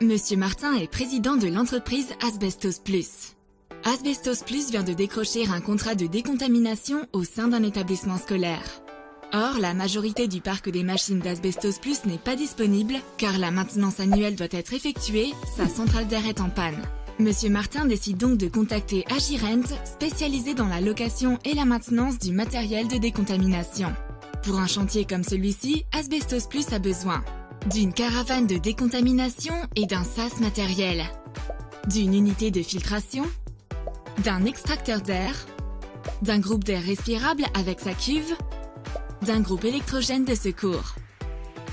Monsieur Martin est président de l'entreprise Asbestos Plus. Asbestos Plus vient de décrocher un contrat de décontamination au sein d'un établissement scolaire. Or, la majorité du parc des machines d'Asbestos Plus n'est pas disponible car la maintenance annuelle doit être effectuée, sa centrale d'air est en panne. Monsieur Martin décide donc de contacter Agirent, spécialisé dans la location et la maintenance du matériel de décontamination. Pour un chantier comme celui-ci, Asbestos Plus a besoin d'une caravane de décontamination et d'un sas matériel, d'une unité de filtration, d'un extracteur d'air, d'un groupe d'air respirable avec sa cuve, d'un groupe électrogène de secours.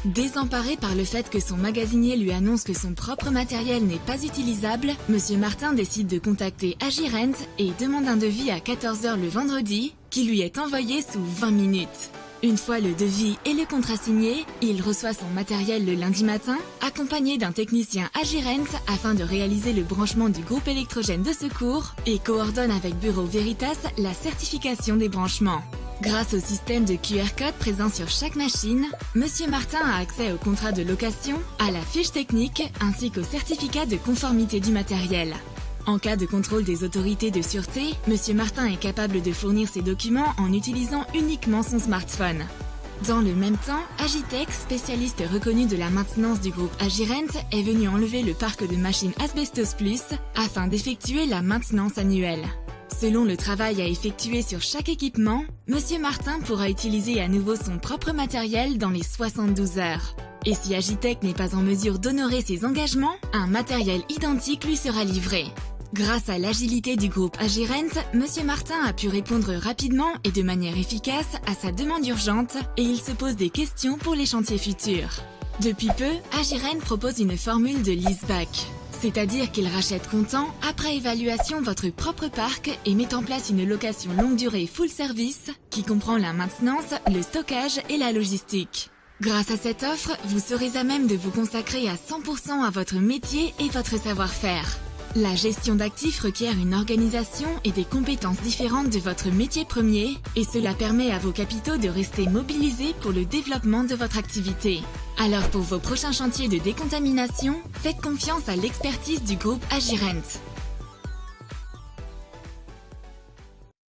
Désemparé par le fait que son magasinier lui annonce que son propre matériel n'est pas utilisable, Monsieur Martin décide de contacter Agirent et demande un devis à 14 h le vendredi, qui lui est envoyé sous 20 minutes. Une fois le devis et le contrat signé, il reçoit son matériel le lundi matin, accompagné d'un technicien Agirent afin de réaliser le branchement du groupe électrogène de secours et coordonne avec Bureau Veritas la certification des branchements. Grâce au système de QR code présent sur chaque machine, Monsieur Martin a accès au contrat de location, à la fiche technique ainsi qu'au certificat de conformité du matériel. En cas de contrôle des autorités de sûreté, Monsieur Martin est capable de fournir ses documents en utilisant uniquement son smartphone. Dans le même temps, Agitech, spécialiste reconnu de la maintenance du groupe Agirent, est venu enlever le parc de machines Asbestos Plus afin d'effectuer la maintenance annuelle. Selon le travail à effectuer sur chaque équipement, Monsieur Martin pourra utiliser à nouveau son propre matériel dans les 72 heures. Et si Agitech n'est pas en mesure d'honorer ses engagements, un matériel identique lui sera livré. Grâce à l'agilité du groupe Agirent, Monsieur Martin a pu répondre rapidement et de manière efficace à sa demande urgente et il se pose des questions pour les chantiers futurs. Depuis peu, Agirent propose une formule de leaseback, c'est-à-dire qu'il rachète comptant après évaluation votre propre parc et met en place une location longue durée full service qui comprend la maintenance, le stockage et la logistique. Grâce à cette offre, vous serez à même de vous consacrer à 100% à votre métier et votre savoir-faire. La gestion d'actifs requiert une organisation et des compétences différentes de votre métier premier et cela permet à vos capitaux de rester mobilisés pour le développement de votre activité. Alors pour vos prochains chantiers de décontamination, faites confiance à l'expertise du groupe Agirent.